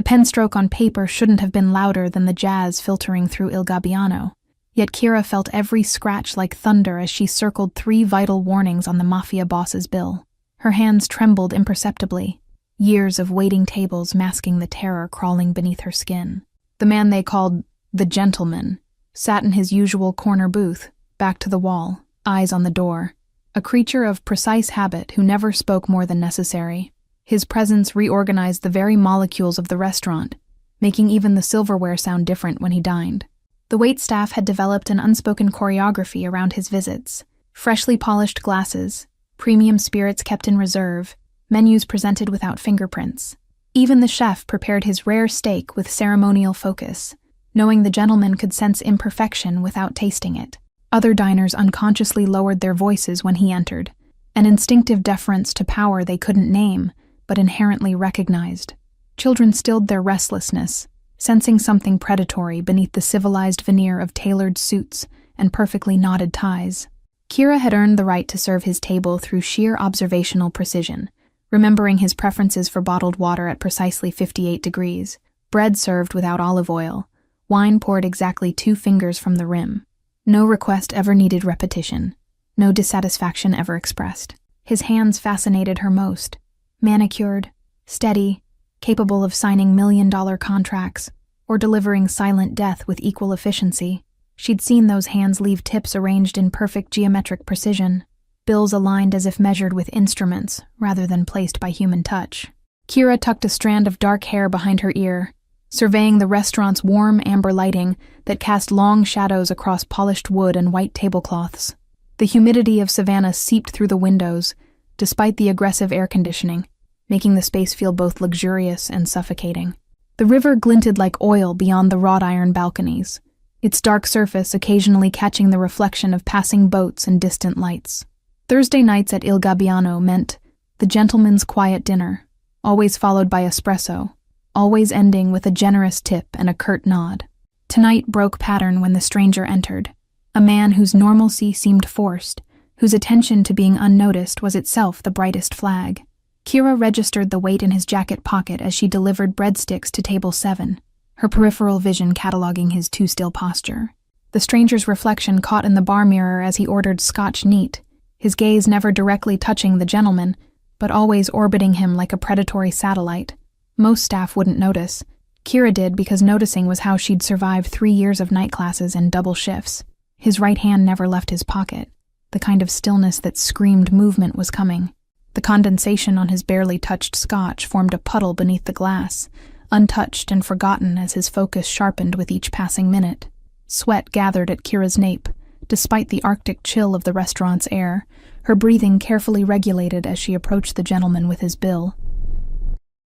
The pen stroke on paper shouldn't have been louder than the jazz filtering through Il Gabbiano, yet Kira felt every scratch like thunder as she circled 3 vital warnings on the Mafia boss's bill. Her hands trembled imperceptibly, years of waiting tables masking the terror crawling beneath her skin. The man they called the gentleman sat in his usual corner booth, back to the wall, eyes on the door, a creature of precise habit who never spoke more than necessary. His presence reorganized the very molecules of the restaurant, making even the silverware sound different when he dined. The waitstaff had developed an unspoken choreography around his visits. Freshly polished glasses, premium spirits kept in reserve, menus presented without fingerprints. Even the chef prepared his rare steak with ceremonial focus, knowing the gentleman could sense imperfection without tasting it. Other diners unconsciously lowered their voices when he entered, an instinctive deference to power they couldn't name, but inherently recognized. Children stilled their restlessness, sensing something predatory beneath the civilized veneer of tailored suits and perfectly knotted ties. Kira had earned the right to serve his table through sheer observational precision, remembering his preferences for bottled water at precisely 58 degrees, bread served without olive oil, wine poured exactly 2 fingers from the rim. No request ever needed repetition, no dissatisfaction ever expressed. His hands fascinated her most. Manicured, steady, capable of signing million-dollar contracts or delivering silent death with equal efficiency. She'd seen those hands leave tips arranged in perfect geometric precision, bills aligned as if measured with instruments rather than placed by human touch. Kira tucked a strand of dark hair behind her ear, surveying the restaurant's warm amber lighting that cast long shadows across polished wood and white tablecloths. The humidity of Savannah seeped through the windows, despite the aggressive air conditioning, making the space feel both luxurious and suffocating. The river glinted like oil beyond the wrought iron balconies, its dark surface occasionally catching the reflection of passing boats and distant lights. Thursday nights at Il Gabbiano meant the gentleman's quiet dinner, always followed by espresso, always ending with a generous tip and a curt nod. Tonight broke pattern when the stranger entered, a man whose normalcy seemed forced, whose attention to being unnoticed was itself the brightest flag. Kira registered the weight in his jacket pocket as she delivered breadsticks to table 7, her peripheral vision cataloging his too-still posture. The stranger's reflection caught in the bar mirror as he ordered Scotch neat, his gaze never directly touching the gentleman, but always orbiting him like a predatory satellite. Most staff wouldn't notice. Kira did because noticing was how she'd survived 3 years of night classes and double shifts. His right hand never left his pocket, the kind of stillness that screamed movement was coming. The condensation on his barely touched scotch formed a puddle beneath the glass, untouched and forgotten as his focus sharpened with each passing minute. Sweat gathered at Kira's nape, despite the arctic chill of the restaurant's air, her breathing carefully regulated as she approached the gentleman with his bill.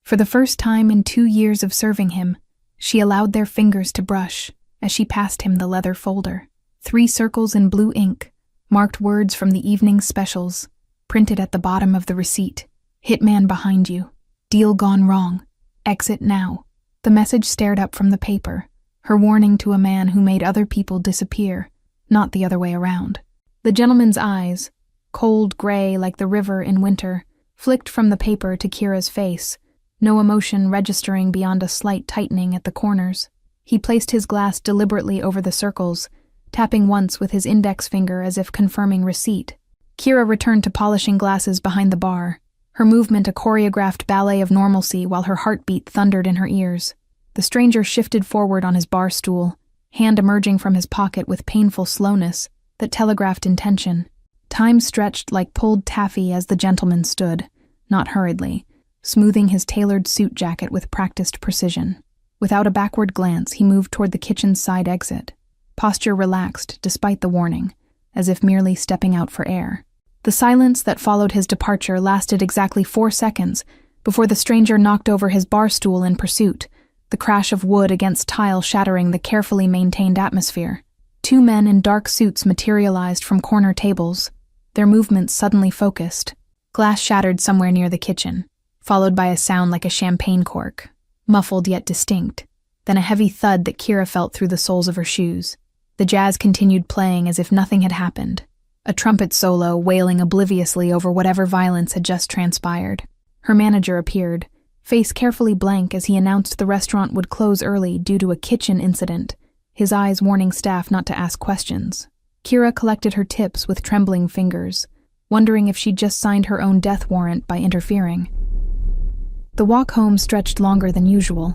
For the first time in 2 years of serving him, she allowed their fingers to brush as she passed him the leather folder. 3 circles in blue ink, marked words from the evening specials, printed at the bottom of the receipt. Hitman behind you. Deal gone wrong. Exit now. The message stared up from the paper, her warning to a man who made other people disappear, not the other way around. The gentleman's eyes, cold gray like the river in winter, flicked from the paper to Kira's face, no emotion registering beyond a slight tightening at the corners. He placed his glass deliberately over the circles, tapping once with his index finger as if confirming receipt. Kira returned to polishing glasses behind the bar, her movement a choreographed ballet of normalcy while her heartbeat thundered in her ears. The stranger shifted forward on his bar stool, hand emerging from his pocket with painful slowness that telegraphed intention. Time stretched like pulled taffy as the gentleman stood, not hurriedly, smoothing his tailored suit jacket with practiced precision. Without a backward glance, he moved toward the kitchen's side exit, posture relaxed despite the warning, as if merely stepping out for air. The silence that followed his departure lasted exactly 4 seconds before the stranger knocked over his bar stool in pursuit, the crash of wood against tile shattering the carefully maintained atmosphere. 2 men in dark suits materialized from corner tables, their movements suddenly focused. Glass shattered somewhere near the kitchen, followed by a sound like a champagne cork, muffled yet distinct, then a heavy thud that Kira felt through the soles of her shoes. The jazz continued playing as if nothing had happened, a trumpet solo wailing obliviously over whatever violence had just transpired. Her manager appeared, face carefully blank as he announced the restaurant would close early due to a kitchen incident, his eyes warning staff not to ask questions. Kira collected her tips with trembling fingers, wondering if she'd just signed her own death warrant by interfering. The walk home stretched longer than usual,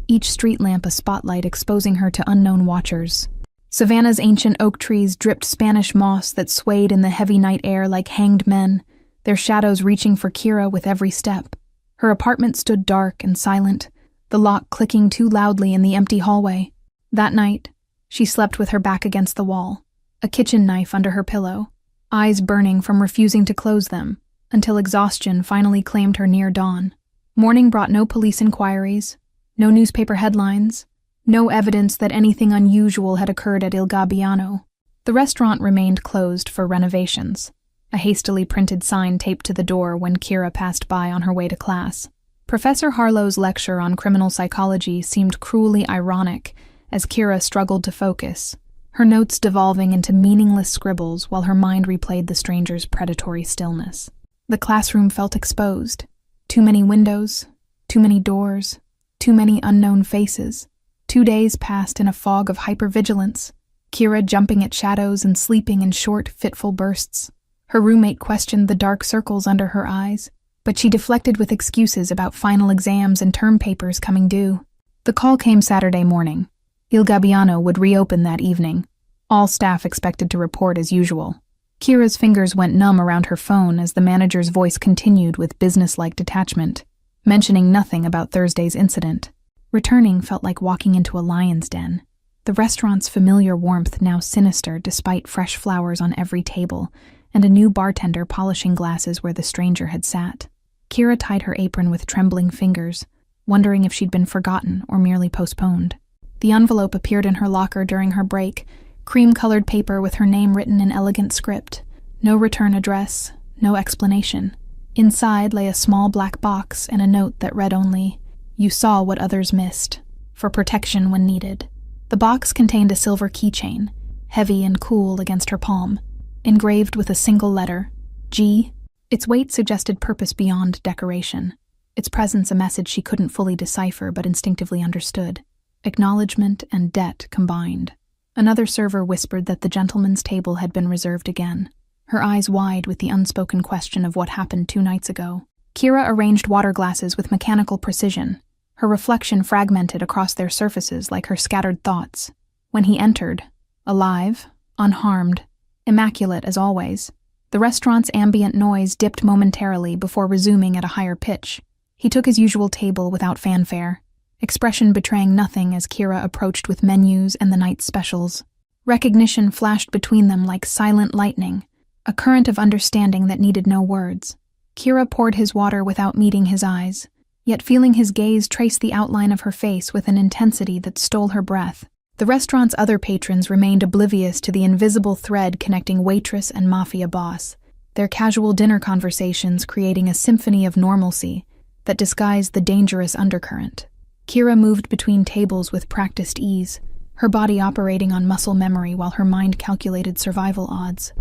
each street lamp a spotlight exposing her to unknown watchers. Savannah's ancient oak trees dripped Spanish moss that swayed in the heavy night air like hanged men, their shadows reaching for Kira with every step. Her apartment stood dark and silent, the lock clicking too loudly in the empty hallway. That night, she slept with her back against the wall, a kitchen knife under her pillow, eyes burning from refusing to close them, until exhaustion finally claimed her near dawn. Morning brought no police inquiries, no newspaper headlines, no evidence that anything unusual had occurred at Il Gabbiano. The restaurant remained closed for renovations, a hastily printed sign taped to the door when Kira passed by on her way to class. Professor Harlow's lecture on criminal psychology seemed cruelly ironic as Kira struggled to focus, her notes devolving into meaningless scribbles while her mind replayed the stranger's predatory stillness. The classroom felt exposed. Too many windows, too many doors, too many unknown faces. 2 days passed in a fog of hypervigilance, Kira jumping at shadows and sleeping in short, fitful bursts. Her roommate questioned the dark circles under her eyes, but she deflected with excuses about final exams and term papers coming due. The call came Saturday morning. Il Gabbiano would reopen that evening. All staff expected to report as usual. Kira's fingers went numb around her phone as the manager's voice continued with businesslike detachment, mentioning nothing about Thursday's incident. Returning felt like walking into a lion's den. The restaurant's familiar warmth now sinister despite fresh flowers on every table and a new bartender polishing glasses where the stranger had sat. Kira tied her apron with trembling fingers, wondering if she'd been forgotten or merely postponed. The envelope appeared in her locker during her break, cream-colored paper with her name written in elegant script. No return address, no explanation. Inside lay a small black box and a note that read only, "You saw what others missed. For protection when needed." The box contained a silver keychain, heavy and cool against her palm, engraved with a single letter, G. Its weight suggested purpose beyond decoration, its presence a message she couldn't fully decipher but instinctively understood. Acknowledgement and debt combined. Another server whispered that the gentleman's table had been reserved again, her eyes wide with the unspoken question of what happened 2 nights ago. Kira arranged water glasses with mechanical precision, her reflection fragmented across their surfaces like her scattered thoughts. When he entered, alive, unharmed, immaculate as always, the restaurant's ambient noise dipped momentarily before resuming at a higher pitch. He took his usual table without fanfare, expression betraying nothing as Kira approached with menus and the night's specials. Recognition flashed between them like silent lightning, a current of understanding that needed no words. Kira poured his water without meeting his eyes, yet feeling his gaze trace the outline of her face with an intensity that stole her breath. The restaurant's other patrons remained oblivious to the invisible thread connecting Waitress and Mafia boss, their casual dinner conversations creating a symphony of normalcy that disguised the dangerous undercurrent. Kira moved between tables with practiced ease, her body operating on muscle memory while her mind calculated survival odds.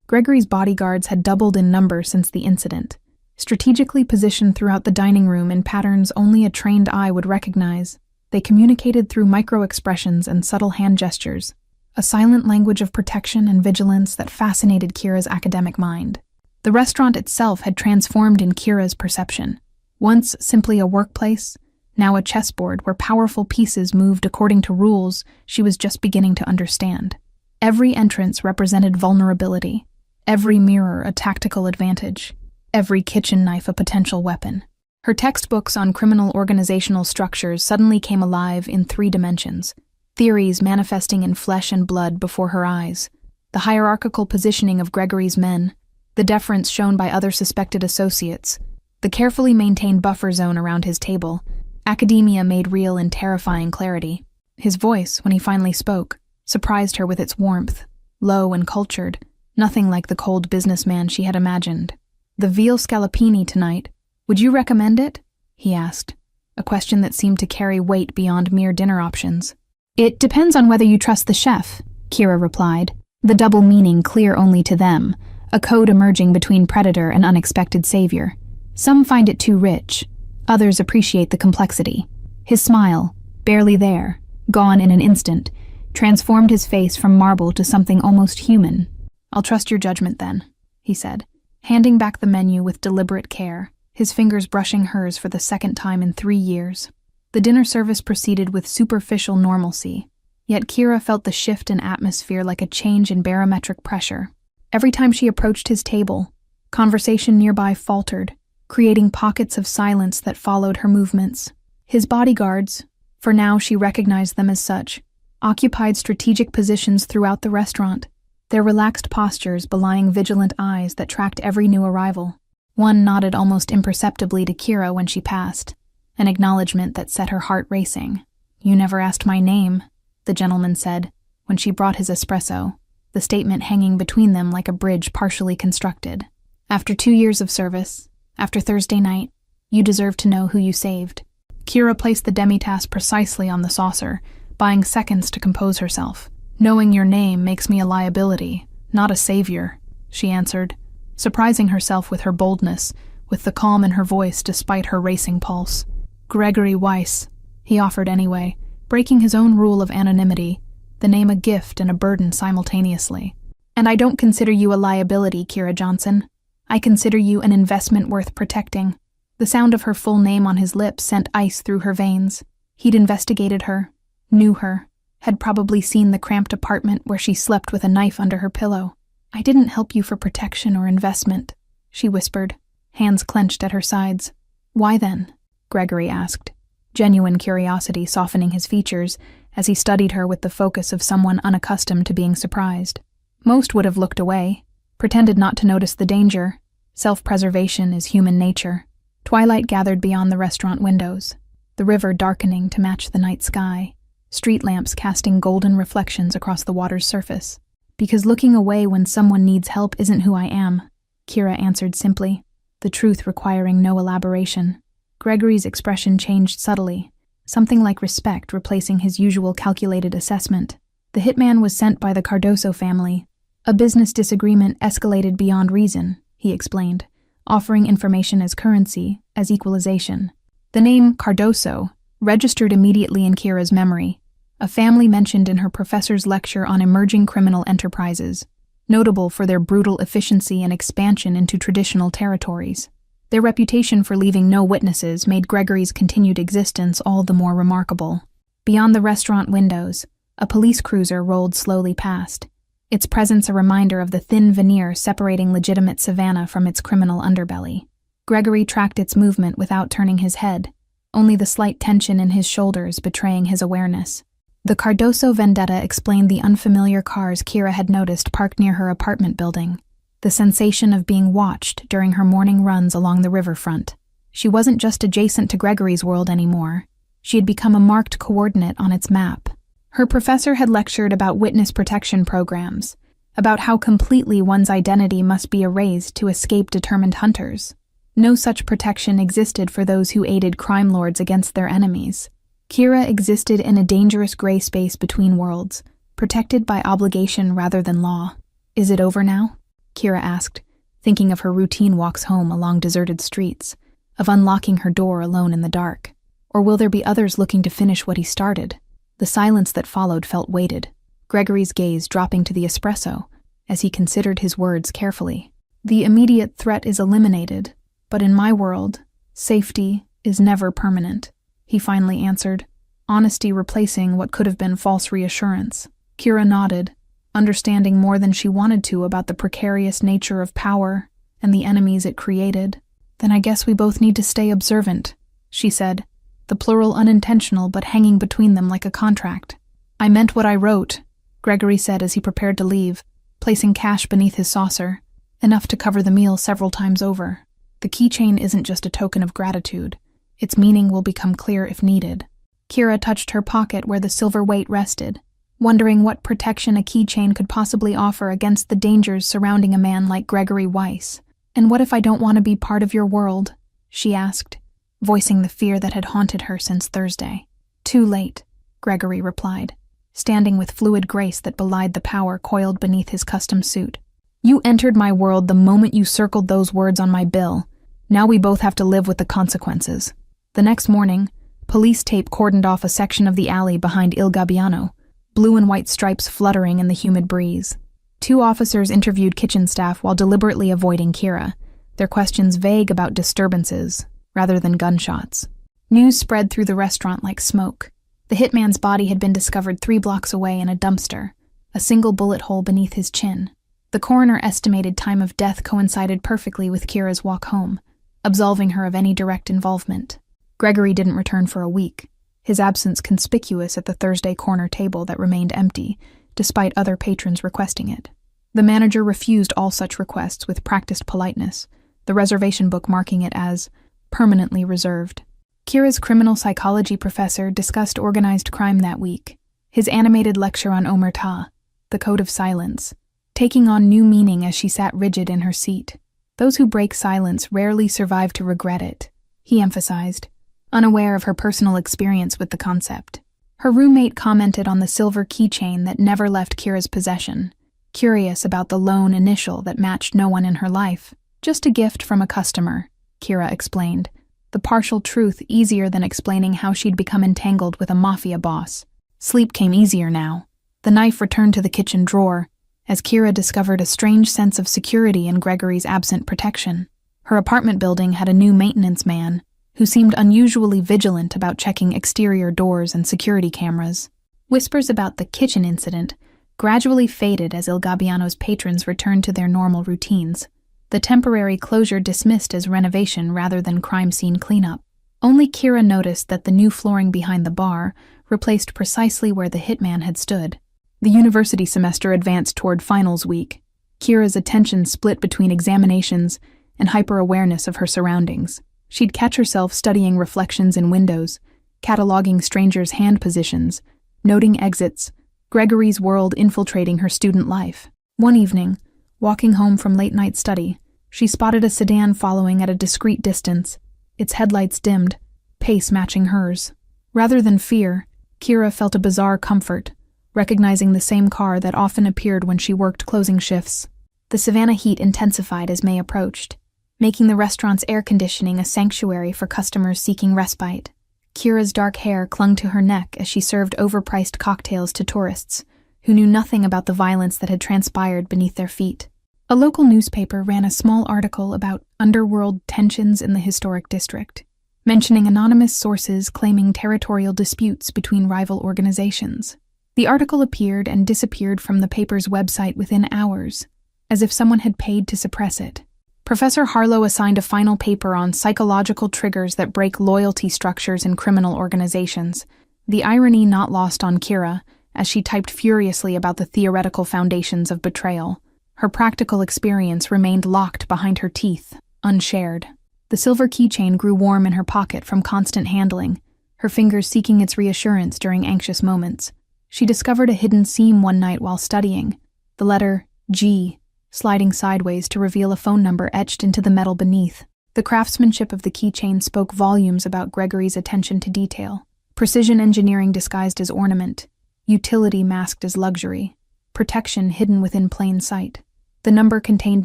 Gregory's bodyguards had doubled in number since the incident, strategically positioned throughout the dining room in patterns only a trained eye would recognize. They communicated through micro-expressions and subtle hand gestures, a silent language of protection and vigilance that fascinated Kira's academic mind. The restaurant itself had transformed in Kira's perception. Once simply a workplace, now a chessboard where powerful pieces moved according to rules she was just beginning to understand. Every entrance represented vulnerability, every mirror a tactical advantage, every kitchen knife a potential weapon. Her textbooks on criminal organizational structures suddenly came alive in 3 dimensions, theories manifesting in flesh and blood before her eyes. The hierarchical positioning of Gregory's men, the deference shown by other suspected associates, the carefully maintained buffer zone around his table, academia made real in terrifying clarity. His voice, when he finally spoke, surprised her with its warmth, low and cultured, nothing like the cold businessman she had imagined. "The veal scallopini tonight. Would you recommend it?" he asked, a question that seemed to carry weight beyond mere dinner options. "It depends on whether you trust the chef," Kira replied, the double meaning clear only to them, a code emerging between predator and unexpected savior. "Some find it too rich. Others appreciate the complexity. His smile, barely there, gone in an instant, transformed his face from marble to something almost human. "I'll trust your judgment then," he said, handing back the menu with deliberate care, his fingers brushing hers for the second time in 3 years. The dinner service proceeded with superficial normalcy, yet Kira felt the shift in atmosphere like a change in barometric pressure. Every time she approached his table, conversation nearby faltered, creating pockets of silence that followed her movements. His bodyguards, for now she recognized them as such, occupied strategic positions throughout the restaurant, their relaxed postures belying vigilant eyes that tracked every new arrival. One nodded almost imperceptibly to Kira when she passed, an acknowledgement that set her heart racing. "You never asked my name," the gentleman said, when she brought his espresso, the statement hanging between them like a bridge partially constructed. "After 2 years of service, after Thursday night, you deserve to know who you saved." Kira placed the demitasse precisely on the saucer, buying seconds to compose herself. "Knowing your name makes me a liability, not a savior," she answered, surprising herself with her boldness, with the calm in her voice despite her racing pulse. "Gregory Weiss," he offered anyway, breaking his own rule of anonymity, the name a gift and a burden simultaneously. "And I don't consider you a liability, Kira Johnson. I consider you an investment worth protecting." The sound of her full name on his lips sent ice through her veins. He'd investigated her, knew her, had probably seen the cramped apartment where she slept with a knife under her pillow. "I didn't help you for protection or investment," she whispered, hands clenched at her sides. "Why then?" Gregory asked, genuine curiosity softening his features as he studied her with the focus of someone unaccustomed to being surprised. Most would have looked away, pretended not to notice the danger. Self-preservation is human nature. Twilight gathered beyond the restaurant windows, the river darkening to match the night sky, street lamps casting golden reflections across the water's surface. "Because looking away when someone needs help isn't who I am," Kira answered simply, the truth requiring no elaboration. Gregory's expression changed subtly, something like respect replacing his usual calculated assessment. "The hitman was sent by the Cardoso family. A business disagreement escalated beyond reason," he explained, offering information as currency, as equalization. The name Cardoso registered immediately in Kira's memory, a family mentioned in her professor's lecture on emerging criminal enterprises, notable for their brutal efficiency and expansion into traditional territories. Their reputation for leaving no witnesses made Gregory's continued existence all the more remarkable. Beyond the restaurant windows, a police cruiser rolled slowly past, its presence a reminder of the thin veneer separating legitimate Savannah from its criminal underbelly. Gregory tracked its movement without turning his head, only the slight tension in his shoulders betraying his awareness. The Cardoso vendetta explained the unfamiliar cars Kira had noticed parked near her apartment building, the sensation of being watched during her morning runs along the riverfront. She wasn't just adjacent to Gregory's world anymore. She had become a marked coordinate on its map. Her professor had lectured about witness protection programs, about how completely one's identity must be erased to escape determined hunters. No such protection existed for those who aided crime lords against their enemies. Kira existed in a dangerous gray space between worlds, protected by obligation rather than law. "Is it over now?" Kira asked, thinking of her routine walks home along deserted streets, of unlocking her door alone in the dark. Or will there be others looking to finish what he started? The silence that followed felt weighted, Gregory's gaze dropping to the espresso as he considered his words carefully. "The immediate threat is eliminated, but in my world, safety is never permanent," he finally answered, honesty replacing what could have been false reassurance. Kira nodded, understanding more than she wanted to about the precarious nature of power and the enemies it created. "Then I guess we both need to stay observant," she said, the plural unintentional but hanging between them like a contract. "I meant what I wrote," Gregory said as he prepared to leave, placing cash beneath his saucer, enough to cover the meal several times over. The keychain isn't just a token of gratitude. Its meaning will become clear if needed. Kira touched her pocket where the silver weight rested, wondering what protection a keychain could possibly offer against the dangers surrounding a man like Gregory Weiss. "And what if I don't want to be part of your world?" she asked, voicing the fear that had haunted her since Thursday. "Too late," Gregory replied, standing with fluid grace that belied the power coiled beneath his custom suit. "You entered my world the moment you circled those words on my bill. Now we both have to live with the consequences." The next morning, police tape cordoned off a section of the alley behind Il Gabbiano, blue and white stripes fluttering in the humid breeze. 2 officers interviewed kitchen staff while deliberately avoiding Kira, their questions vague about disturbances rather than gunshots. News spread through the restaurant like smoke. The hitman's body had been discovered 3 blocks away in a dumpster, a single bullet hole beneath his chin. The coroner estimated time of death coincided perfectly with Kira's walk home, absolving her of any direct involvement. Gregory didn't return for a week, his absence conspicuous at the Thursday corner table that remained empty, despite other patrons requesting it. The manager refused all such requests with practiced politeness, the reservation book marking it as permanently reserved. Kira's criminal psychology professor discussed organized crime that week, his animated lecture on omerta, the code of silence, taking on new meaning as she sat rigid in her seat. Those who break silence rarely survive to regret it, he emphasized, unaware of her personal experience with the concept. Her roommate commented on the silver keychain that never left Kira's possession, curious about the lone initial that matched no one in her life. Just a gift from a customer, Kira explained, the partial truth easier than explaining how she'd become entangled with a mafia boss. Sleep came easier now. The knife returned to the kitchen drawer, as Kira discovered a strange sense of security in Gregory's absent protection. Her apartment building had a new maintenance man, who seemed unusually vigilant about checking exterior doors and security cameras. Whispers about the kitchen incident gradually faded as Il Gabbiano's patrons returned to their normal routines, the temporary closure dismissed as renovation rather than crime scene cleanup. Only Kira noticed that the new flooring behind the bar replaced precisely where the hitman had stood. The university semester advanced toward finals week. Kira's attention split between examinations and hyper-awareness of her surroundings. She'd catch herself studying reflections in windows, cataloging strangers' hand positions, noting exits, Gregory's world infiltrating her student life. One evening, walking home from late-night study, she spotted a sedan following at a discreet distance, its headlights dimmed, pace matching hers. Rather than fear, Kira felt a bizarre comfort, recognizing the same car that often appeared when she worked closing shifts. The Savannah heat intensified as May approached, making the restaurant's air conditioning a sanctuary for customers seeking respite. Kira's dark hair clung to her neck as she served overpriced cocktails to tourists, who knew nothing about the violence that had transpired beneath their feet. A local newspaper ran a small article about underworld tensions in the historic district, mentioning anonymous sources claiming territorial disputes between rival organizations. The article appeared and disappeared from the paper's website within hours, as if someone had paid to suppress it. Professor Harlow assigned a final paper on psychological triggers that break loyalty structures in criminal organizations, the irony not lost on Kira as she typed furiously about the theoretical foundations of betrayal. Her practical experience remained locked behind her teeth, unshared. The silver keychain grew warm in her pocket from constant handling, her fingers seeking its reassurance during anxious moments. She discovered a hidden seam one night while studying, the letter G, sliding sideways to reveal a phone number etched into the metal beneath. The craftsmanship of the keychain spoke volumes about Gregory's attention to detail. Precision engineering disguised as ornament, utility masked as luxury, protection hidden within plain sight. The number contained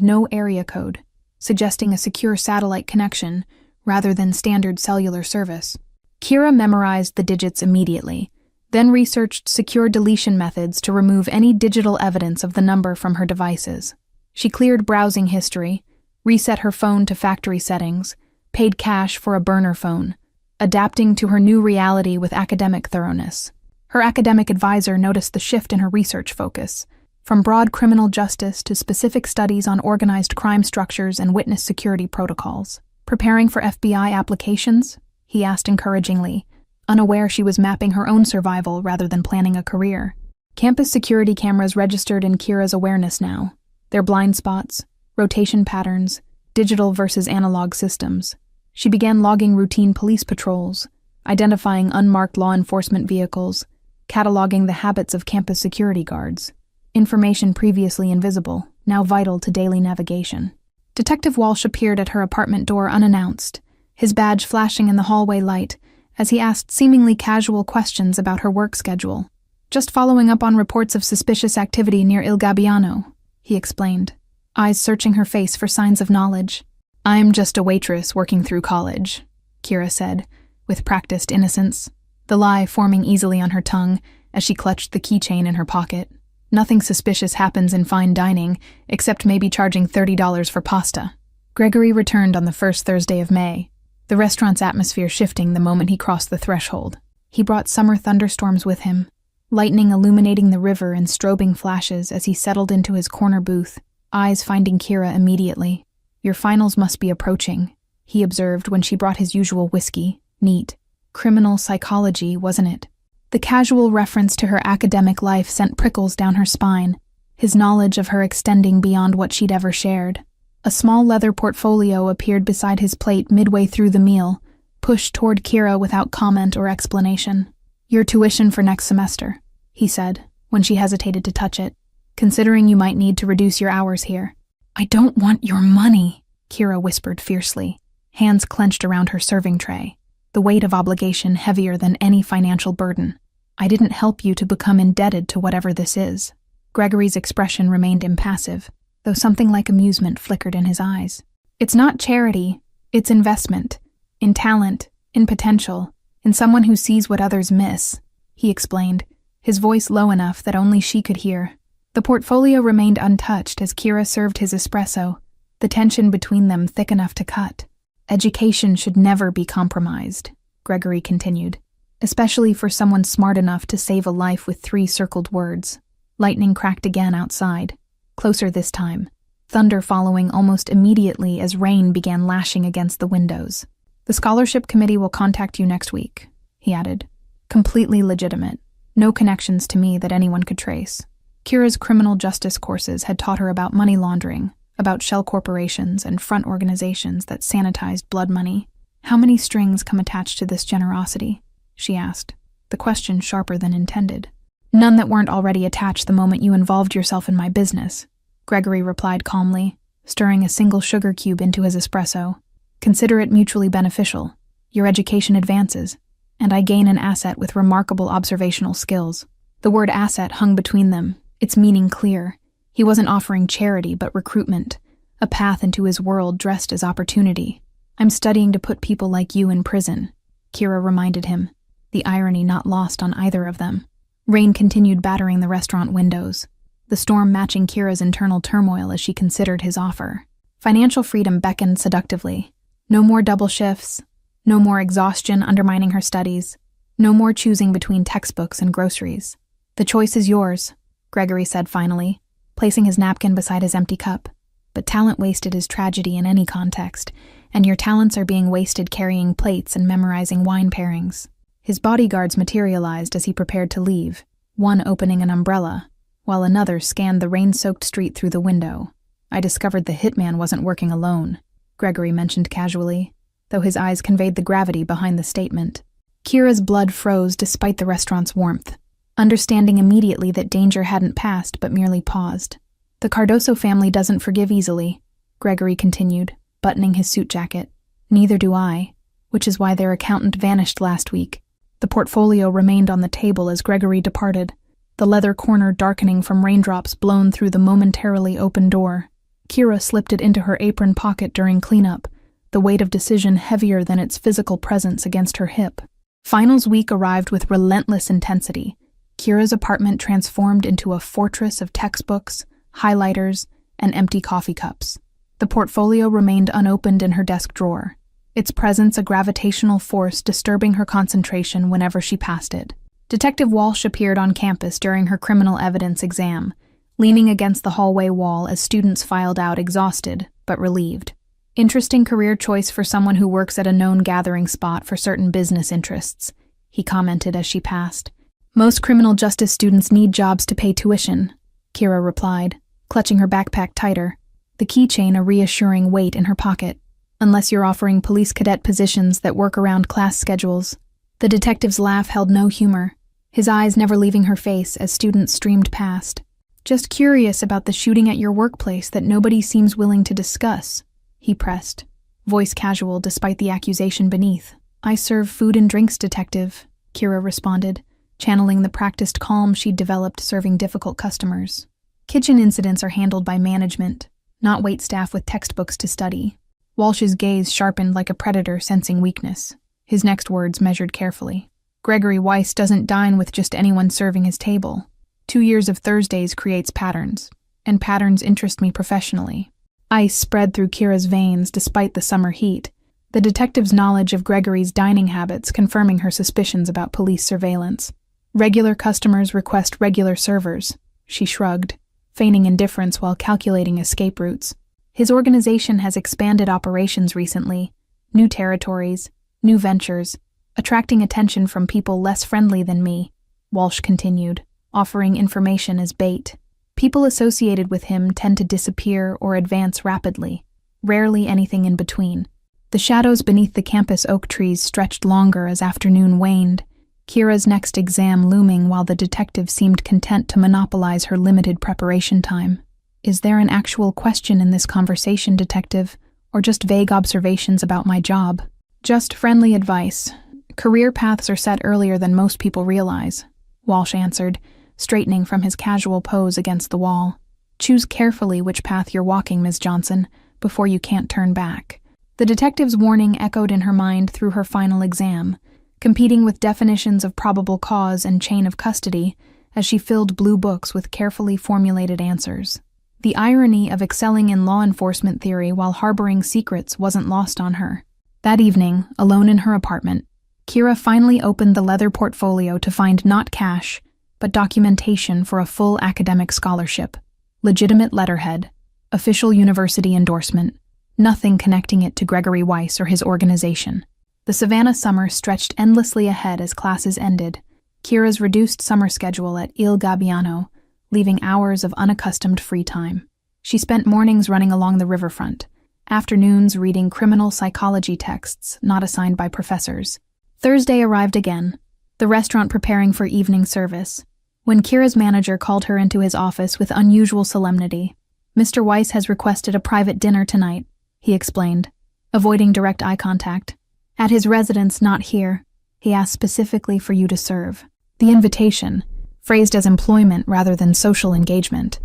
no area code, suggesting a secure satellite connection rather than standard cellular service. Kira memorized the digits immediately, then researched secure deletion methods to remove any digital evidence of the number from her devices. She cleared browsing history, reset her phone to factory settings, paid cash for a burner phone, adapting to her new reality with academic thoroughness. Her academic advisor noticed the shift in her research focus, from broad criminal justice to specific studies on organized crime structures and witness security protocols. Preparing for FBI applications? He asked encouragingly, unaware she was mapping her own survival rather than planning a career. Campus security cameras registered in Kira's awareness now, their blind spots, rotation patterns, digital versus analog systems. She began logging routine police patrols, identifying unmarked law enforcement vehicles, cataloging the habits of campus security guards. Information previously invisible, now vital to daily navigation. Detective Walsh appeared at her apartment door unannounced, his badge flashing in the hallway light as he asked seemingly casual questions about her work schedule. Just following up on reports of suspicious activity near Il Gabbiano, he explained, eyes searching her face for signs of knowledge. I'm just a waitress working through college, Kira said, with practiced innocence, the lie forming easily on her tongue as she clutched the keychain in her pocket. Nothing suspicious happens in fine dining, except maybe charging $30 for pasta. Gregory returned on the first Thursday of May, the restaurant's atmosphere shifting the moment he crossed the threshold. He brought summer thunderstorms with him, lightning illuminating the river in strobing flashes as he settled into his corner booth, eyes finding Kira immediately. "Your finals must be approaching," he observed when she brought his usual whiskey. "Neat. Criminal psychology, wasn't it?" The casual reference to her academic life sent prickles down her spine, his knowledge of her extending beyond what she'd ever shared. A small leather portfolio appeared beside his plate midway through the meal, pushed toward Kira without comment or explanation. "Your tuition for next semester," he said, when she hesitated to touch it, "considering you might need to reduce your hours here." "I don't want your money," Kira whispered fiercely, hands clenched around her serving tray, the weight of obligation heavier than any financial burden. "I didn't help you to become indebted to whatever this is." Gregory's expression remained impassive, though something like amusement flickered in his eyes. "It's not charity, it's investment. In talent, in potential, in someone who sees what others miss," he explained, his voice low enough that only she could hear. The portfolio remained untouched as Kira served his espresso, the tension between them thick enough to cut. "Education should never be compromised," Gregory continued, "especially for someone smart enough to save a life with 3 circled words." Lightning cracked again outside, closer this time, thunder following almost immediately as rain began lashing against the windows. "The scholarship committee will contact you next week," he added. "Completely legitimate. No connections to me that anyone could trace." Kira's criminal justice courses had taught her about money laundering, about shell corporations and front organizations that sanitized blood money. "How many strings come attached to this generosity?" she asked, the question sharper than intended. "None that weren't already attached the moment you involved yourself in my business," Gregory replied calmly, stirring a single sugar cube into his espresso. "Consider it mutually beneficial. Your education advances, and I gain an asset with remarkable observational skills." The word asset hung between them, its meaning clear. He wasn't offering charity but recruitment, a path into his world dressed as opportunity. "I'm studying to put people like you in prison," Kira reminded him, the irony not lost on either of them. Rain continued battering the restaurant windows, the storm matching Kira's internal turmoil as she considered his offer. Financial freedom beckoned seductively. No more double shifts, no more exhaustion undermining her studies, no more choosing between textbooks and groceries. "The choice is yours," Gregory said finally, placing his napkin beside his empty cup. "But talent wasted is tragedy in any context, and your talents are being wasted carrying plates and memorizing wine pairings." His bodyguards materialized as he prepared to leave, one opening an umbrella, while another scanned the rain-soaked street through the window. "I discovered the hitman wasn't working alone," Gregory mentioned casually, though his eyes conveyed the gravity behind the statement. Kira's blood froze despite the restaurant's warmth, understanding immediately that danger hadn't passed but merely paused. "The Cardoso family doesn't forgive easily," Gregory continued, buttoning his suit jacket. "Neither do I, which is why their accountant vanished last week." The portfolio remained on the table as Gregory departed, the leather corner darkening from raindrops blown through the momentarily open door. Kira slipped it into her apron pocket during cleanup, the weight of decision heavier than its physical presence against her hip. Finals week arrived with relentless intensity. Kira's apartment transformed into a fortress of textbooks, highlighters, and empty coffee cups. The portfolio remained unopened in her desk drawer, its presence a gravitational force disturbing her concentration whenever she passed it. Detective Walsh appeared on campus during her criminal evidence exam, leaning against the hallway wall as students filed out exhausted but relieved. "Interesting career choice for someone who works at a known gathering spot for certain business interests," he commented as she passed. "Most criminal justice students need jobs to pay tuition," Kira replied, clutching her backpack tighter, the keychain a reassuring weight in her pocket. "Unless you're offering police cadet positions that work around class schedules." The detective's laugh held no humor, his eyes never leaving her face as students streamed past. "Just curious about the shooting at your workplace that nobody seems willing to discuss," he pressed, voice casual despite the accusation beneath. "I serve food and drinks, detective," Kira responded, channeling the practiced calm she'd developed serving difficult customers. "Kitchen incidents are handled by management, not waitstaff with textbooks to study." Walsh's gaze sharpened like a predator sensing weakness, His next words measured carefully. Gregory Weiss doesn't dine with just anyone serving his table. 2 years of Thursdays creates patterns, and patterns interest me professionally. Ice spread through Kira's veins despite the summer heat, the detective's knowledge of Gregory's dining habits confirming her suspicions about police surveillance. Regular customers request regular servers, she shrugged, feigning indifference while calculating escape routes. His organization has expanded operations recently, new territories, new ventures, attracting attention from people less friendly than me, Walsh continued, offering information as bait. People associated with him tend to disappear or advance rapidly, rarely anything in between. The shadows beneath the campus oak trees stretched longer as afternoon waned, Kira's next exam looming while the detective seemed content to monopolize her limited preparation time. Is there an actual question in this conversation, detective, or just vague observations about my job? Just friendly advice. Career paths are set earlier than most people realize, Walsh answered, straightening from his casual pose against the wall. Choose carefully which path you're walking, Ms. Johnson, before you can't turn back. The detective's warning echoed in her mind through her final exam, competing with definitions of probable cause and chain of custody as she filled blue books with carefully formulated answers. The irony of excelling in law enforcement theory while harboring secrets wasn't lost on her. That evening, alone in her apartment, Kira finally opened the leather portfolio to find not cash, but documentation for a full academic scholarship, legitimate letterhead, official university endorsement, nothing connecting it to Gregory Weiss or his organization. The Savannah summer stretched endlessly ahead as classes ended, Kira's reduced summer schedule at Il Gabbiano, leaving hours of unaccustomed free time. She spent mornings running along the riverfront, afternoons reading criminal psychology texts not assigned by professors. Thursday arrived again, the restaurant preparing for evening service, when Kira's manager called her into his office with unusual solemnity. Mr. Weiss has requested a private dinner tonight, he explained, avoiding direct eye contact. At his residence, not here, he asked specifically for you to serve. The invitation, phrased as employment rather than social engagement,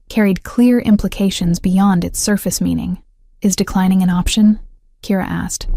carried clear implications beyond its surface meaning. Is declining an option? Kira asked,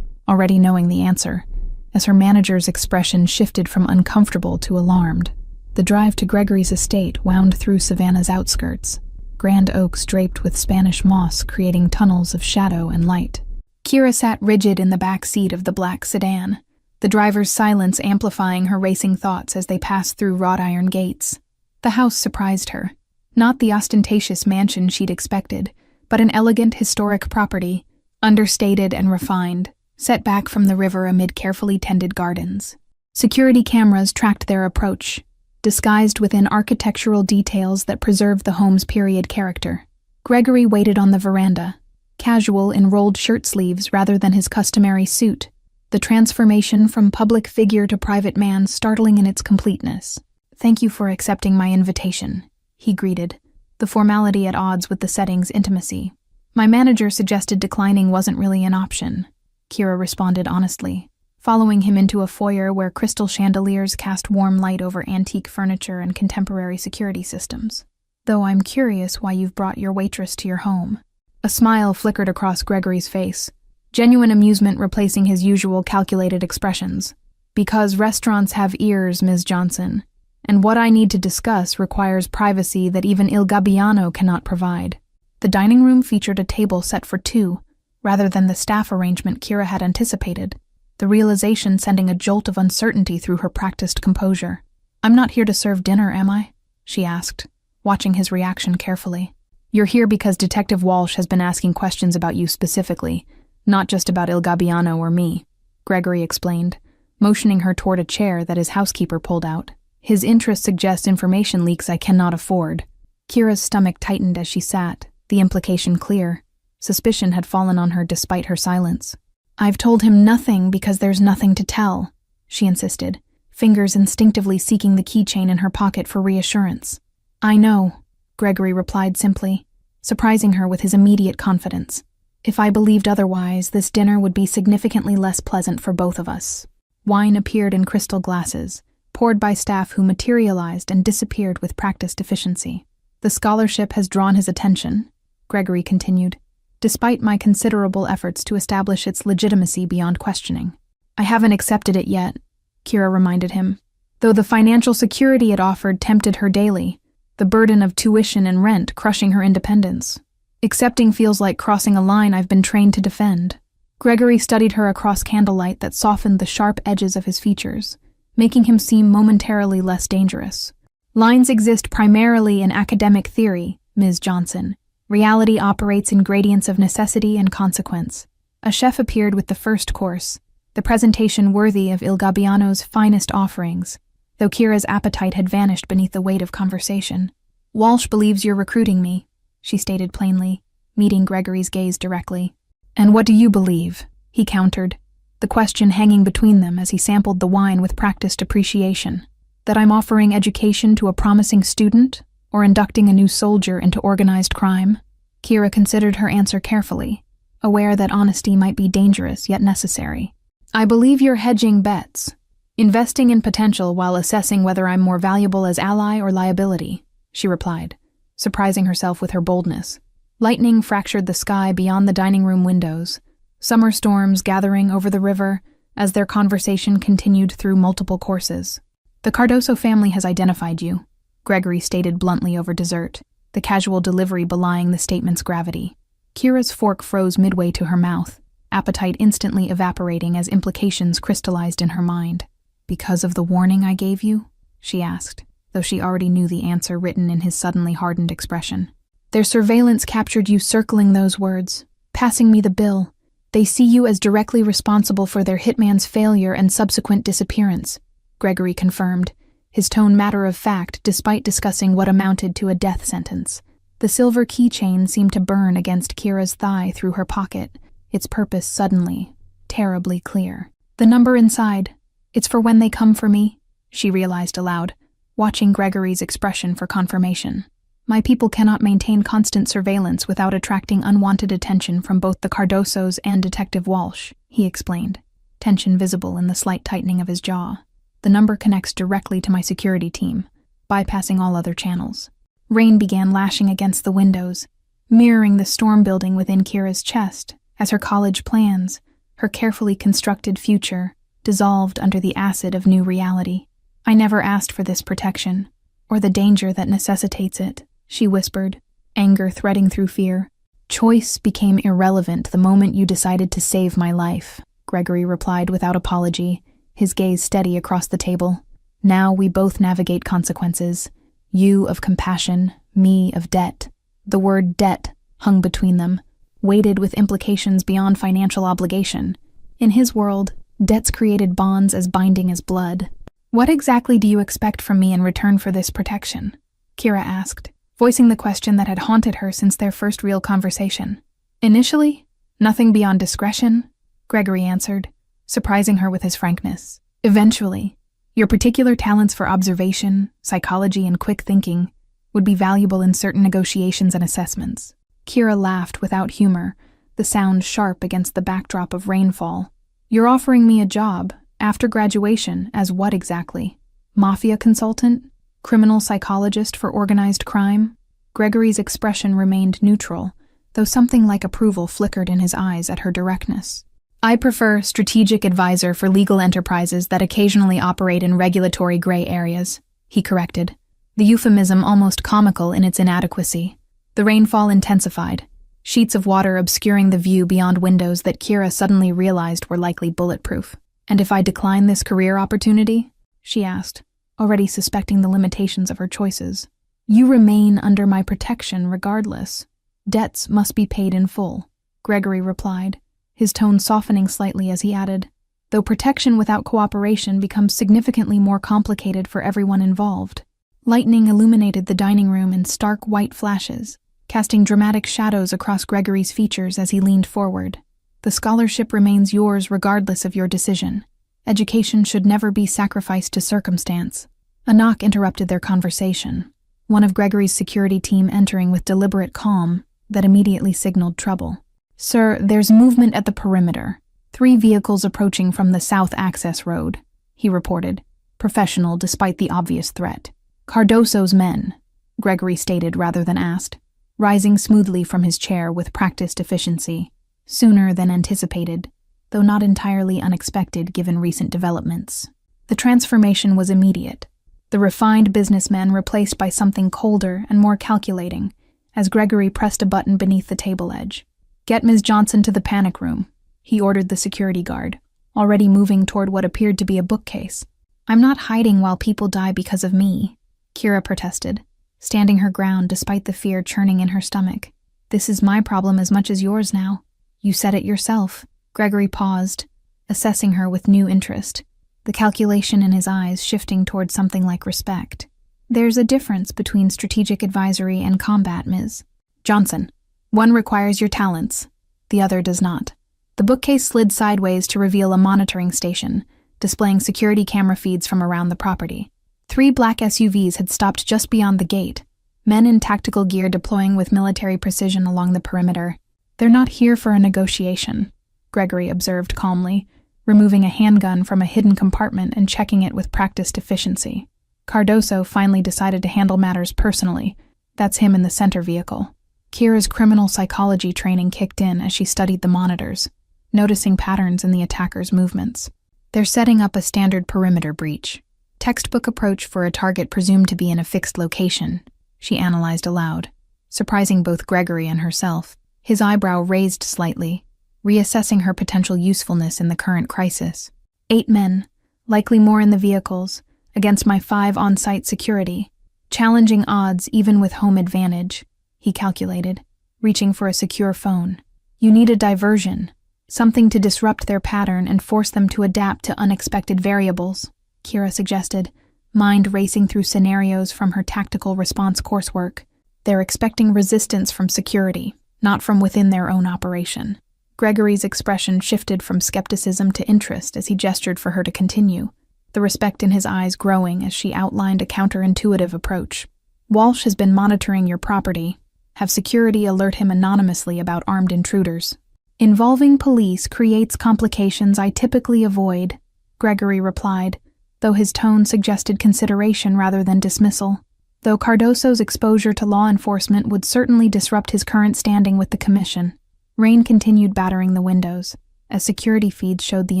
already knowing the answer, as her manager's expression shifted from uncomfortable to alarmed. The drive to Gregory's estate wound through Savannah's outskirts, grand oaks draped with Spanish moss creating tunnels of shadow and light. Kira sat rigid in the back seat of the black sedan, the driver's silence amplifying her racing thoughts as they passed through wrought iron gates. The house surprised her. Not the ostentatious mansion she'd expected, but an elegant historic property, understated and refined, set back from the river amid carefully tended gardens. Security cameras tracked their approach, disguised within architectural details that preserved the home's period character. Gregory waited on the veranda, casual in rolled shirt sleeves rather than his customary suit, the transformation from public figure to private man startling in its completeness. Thank you for accepting my invitation, he greeted, the formality at odds with the setting's intimacy. My manager suggested declining wasn't really an option, Kira responded honestly, following him into a foyer where crystal chandeliers cast warm light over antique furniture and contemporary security systems. Though I'm curious why you've brought your waitress to your home. A smile flickered across Gregory's face, genuine amusement replacing his usual calculated expressions. Because restaurants have ears, Ms. Johnson, and what I need to discuss requires privacy that even Il Gabbiano cannot provide. The dining room featured a table set for 2, rather than the staff arrangement Kira had anticipated, the realization sending a jolt of uncertainty through her practiced composure. I'm not here to serve dinner, am I? She asked, watching his reaction carefully. You're here because Detective Walsh has been asking questions about you specifically, not just about Il Gabbiano or me, Gregory explained, motioning her toward a chair that his housekeeper pulled out. His interest suggests information leaks I cannot afford. Kira's stomach tightened as she sat, the implication clear. Suspicion had fallen on her despite her silence. I've told him nothing because there's nothing to tell, she insisted, fingers instinctively seeking the keychain in her pocket for reassurance. I know, Gregory replied simply, surprising her with his immediate confidence. If I believed otherwise, this dinner would be significantly less pleasant for both of us. Wine appeared in crystal glasses, poured by staff who materialized and disappeared with practiced efficiency. The scholarship has drawn his attention, Gregory continued, despite my considerable efforts to establish its legitimacy beyond questioning. I haven't accepted it yet, Kira reminded him. Though the financial security it offered tempted her daily, the burden of tuition and rent crushing her independence. Accepting feels like crossing a line I've been trained to defend. Gregory studied her across candlelight that softened the sharp edges of his features, making him seem momentarily less dangerous. Lines exist primarily in academic theory, Ms. Johnson. Reality operates in gradients of necessity and consequence. A chef appeared with the first course, the presentation worthy of Il Gabbiano's finest offerings, though Kira's appetite had vanished beneath the weight of conversation. Walsh believes you're recruiting me, she stated plainly, meeting Gregory's gaze directly. And what do you believe? He countered, the question hanging between them as he sampled the wine with practiced appreciation. That I'm offering education to a promising student, or inducting a new soldier into organized crime? Kira considered her answer carefully, aware that honesty might be dangerous yet necessary. I believe you're hedging bets, investing in potential while assessing whether I'm more valuable as ally or liability, she replied, surprising herself with her boldness. Lightning fractured the sky beyond the dining room windows, summer storms gathering over the river as their conversation continued through multiple courses. The Cardoso family has identified you, Gregory stated bluntly over dessert, the casual delivery belying the statement's gravity. Kira's fork froze midway to her mouth, appetite instantly evaporating as implications crystallized in her mind. Because of the warning I gave you? She asked, though she already knew the answer written in his suddenly hardened expression. Their surveillance captured you circling those words, passing me the bill. They see you as directly responsible for their hitman's failure and subsequent disappearance, Gregory confirmed, his tone matter-of-fact despite discussing what amounted to a death sentence. The silver keychain seemed to burn against Kira's thigh through her pocket, its purpose suddenly, terribly clear. The number inside, it's for when they come for me, she realized aloud, watching Gregory's expression for confirmation. My people cannot maintain constant surveillance without attracting unwanted attention from both the Cardosos and Detective Walsh, he explained, tension visible in the slight tightening of his jaw. The number connects directly to my security team, bypassing all other channels. Rain began lashing against the windows, mirroring the storm building within Kira's chest, as her college plans, her carefully constructed future, dissolved under the acid of new reality. I never asked for this protection, or the danger that necessitates it, she whispered, anger threading through fear. Choice became irrelevant the moment you decided to save my life, Gregory replied without apology, his gaze steady across the table. Now we both navigate consequences, you of compassion, me of debt. The word debt hung between them, weighted with implications beyond financial obligation. In his world, debts created bonds as binding as blood. What exactly do you expect from me in return for this protection? Kira asked, voicing the question that had haunted her since their first real conversation. Initially, nothing beyond discretion, Gregory answered, surprising her with his frankness. Eventually, your particular talents for observation, psychology, and quick thinking would be valuable in certain negotiations and assessments. Kira laughed without humor, the sound sharp against the backdrop of rainfall. You're offering me a job, after graduation, as what exactly? Mafia consultant? Criminal psychologist for organized crime? Gregory's expression remained neutral, though something like approval flickered in his eyes at her directness. I prefer strategic advisor for legal enterprises that occasionally operate in regulatory gray areas, he corrected, the euphemism almost comical in its inadequacy. The rainfall intensified, sheets of water obscuring the view beyond windows that Kira suddenly realized were likely bulletproof. And if I decline this career opportunity? She asked, already suspecting the limitations of her choices. You remain under my protection regardless. Debts must be paid in full, Gregory replied, his tone softening slightly as he added, though protection without cooperation becomes significantly more complicated for everyone involved. Lightning illuminated the dining room in stark white flashes, casting dramatic shadows across Gregory's features as he leaned forward. The scholarship remains yours regardless of your decision. Education should never be sacrificed to circumstance. A knock interrupted their conversation, one of Gregory's security team entering with deliberate calm that immediately signaled trouble. Sir, there's movement at the perimeter. 3 vehicles approaching from the south access road, he reported, professional despite the obvious threat. Cardoso's men, Gregory stated rather than asked, rising smoothly from his chair with practiced efficiency. Sooner than anticipated, though not entirely unexpected given recent developments. The transformation was immediate, the refined businessman replaced by something colder and more calculating, as Gregory pressed a button beneath the table edge. "Get Ms. Johnson to the panic room," he ordered the security guard, already moving toward what appeared to be a bookcase. "I'm not hiding while people die because of me," Kira protested, standing her ground despite the fear churning in her stomach. "This is my problem as much as yours now. You said it yourself." Gregory paused, assessing her with new interest, the calculation in his eyes shifting toward something like respect. "There's a difference between strategic advisory and combat, Ms. Johnson. One requires your talents, the other does not." The bookcase slid sideways to reveal a monitoring station, displaying security camera feeds from around the property. 3 black SUVs had stopped just beyond the gate, men in tactical gear deploying with military precision along the perimeter. "They're not here for a negotiation," Gregory observed calmly, removing a handgun from a hidden compartment and checking it with practiced efficiency. Cardoso finally decided to handle matters personally. That's him in the center vehicle. Kira's criminal psychology training kicked in as she studied the monitors, noticing patterns in the attackers' movements. "They're setting up a standard perimeter breach. Textbook approach for a target presumed to be in a fixed location," she analyzed aloud, surprising both Gregory and herself. His eyebrow raised slightly, reassessing her potential usefulness in the current crisis. 8 men, likely more in the vehicles, against my 5 on-site security. Challenging odds even with home advantage, he calculated, reaching for a secure phone. "You need a diversion, something to disrupt their pattern and force them to adapt to unexpected variables," Kira suggested, mind racing through scenarios from her tactical response coursework. "They're expecting resistance from security, not from within their own operation." Gregory's expression shifted from skepticism to interest as he gestured for her to continue, the respect in his eyes growing as she outlined a counterintuitive approach. "Walsh has been monitoring your property. Have security alert him anonymously about armed intruders. Involving police creates complications I typically avoid," Gregory replied, though his tone suggested consideration rather than dismissal. Though Cardoso's exposure to law enforcement would certainly disrupt his current standing with the commission. Rain continued battering the windows, as security feeds showed the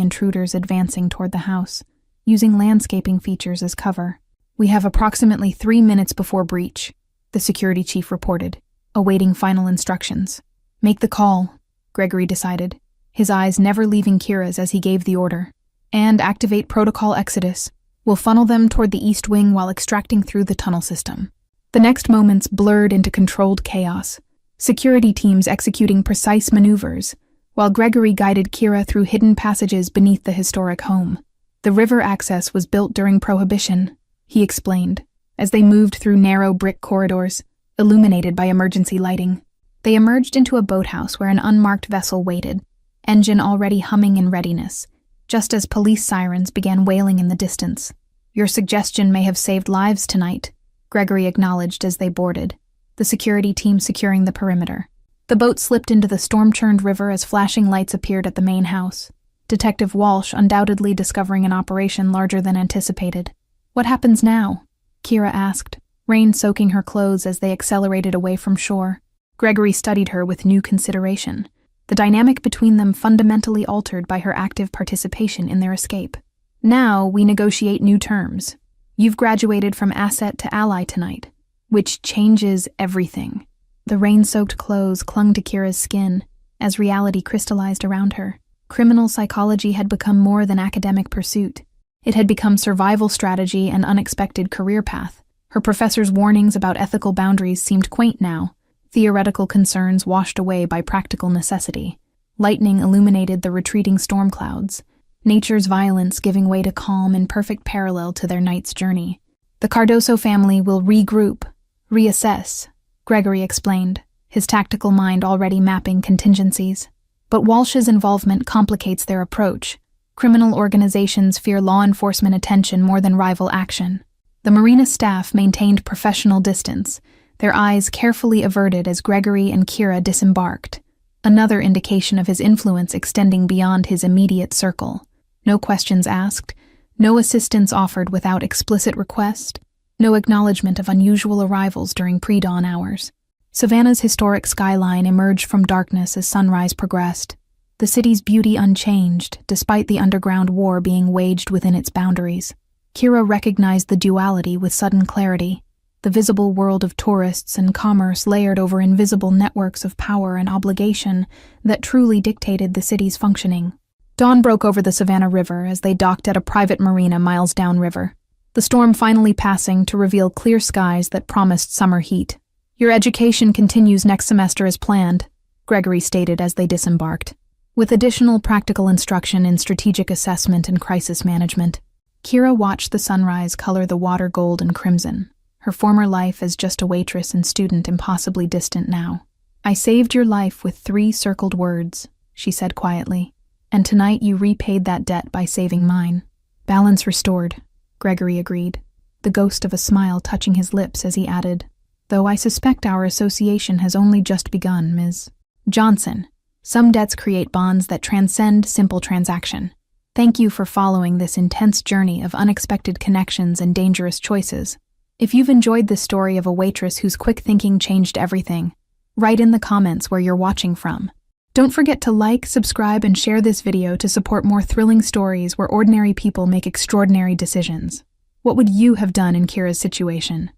intruders advancing toward the house, using landscaping features as cover. "We have approximately 3 minutes before breach," the security chief reported, awaiting final instructions. "Make the call," Gregory decided, his eyes never leaving Kira's as he gave the order. "And activate Protocol Exodus. We'll funnel them toward the east wing while extracting through the tunnel system." The next moments blurred into controlled chaos, security teams executing precise maneuvers, while Gregory guided Kira through hidden passages beneath the historic home. "The river access was built during Prohibition," he explained, as they moved through narrow brick corridors, illuminated by emergency lighting. They emerged into a boathouse where an unmarked vessel waited, engine already humming in readiness, just as police sirens began wailing in the distance. "Your suggestion may have saved lives tonight," Gregory acknowledged as they boarded, the security team securing the perimeter. The boat slipped into the storm-churned river as flashing lights appeared at the main house, Detective Walsh undoubtedly discovering an operation larger than anticipated. "What happens now?" Kira asked, rain soaking her clothes as they accelerated away from shore. Gregory studied her with new consideration, the dynamic between them fundamentally altered by her active participation in their escape. "Now we negotiate new terms. You've graduated from asset to ally tonight, which changes everything." The rain-soaked clothes clung to Kira's skin as reality crystallized around her. Criminal psychology had become more than academic pursuit. It had become survival strategy and unexpected career path. Her professor's warnings about ethical boundaries seemed quaint now, theoretical concerns washed away by practical necessity. Lightning illuminated the retreating storm clouds, nature's violence giving way to calm in perfect parallel to their night's journey. "The Cardoso family will regroup, reassess," Gregory explained, his tactical mind already mapping contingencies. "But Walsh's involvement complicates their approach. Criminal organizations fear law enforcement attention more than rival action." The marina staff maintained professional distance, their eyes carefully averted as Gregory and Kira disembarked, another indication of his influence extending beyond his immediate circle. No questions asked, no assistance offered without explicit request, no acknowledgement of unusual arrivals during pre-dawn hours. Savannah's historic skyline emerged from darkness as sunrise progressed, the city's beauty unchanged, despite the underground war being waged within its boundaries. Kira recognized the duality with sudden clarity, the visible world of tourists and commerce layered over invisible networks of power and obligation that truly dictated the city's functioning. Dawn broke over the Savannah River as they docked at a private marina miles downriver, the storm finally passing to reveal clear skies that promised summer heat. "Your education continues next semester as planned," Gregory stated as they disembarked, with additional practical instruction in strategic assessment and crisis management. Kira watched the sunrise color the water gold and crimson, her former life as just a waitress and student impossibly distant now. "I saved your life with 3 circled words," she said quietly, "and tonight you repaid that debt by saving mine." "Balance restored," Gregory agreed, the ghost of a smile touching his lips as he added, "Though I suspect our association has only just begun, Ms. Johnson. Some debts create bonds that transcend simple transaction. Thank you for following this intense journey of unexpected connections and dangerous choices. If you've enjoyed this story of a waitress whose quick thinking changed everything, write in the comments where you're watching from. Don't forget to like, subscribe, and share this video to support more thrilling stories where ordinary people make extraordinary decisions. What would you have done in Kira's situation?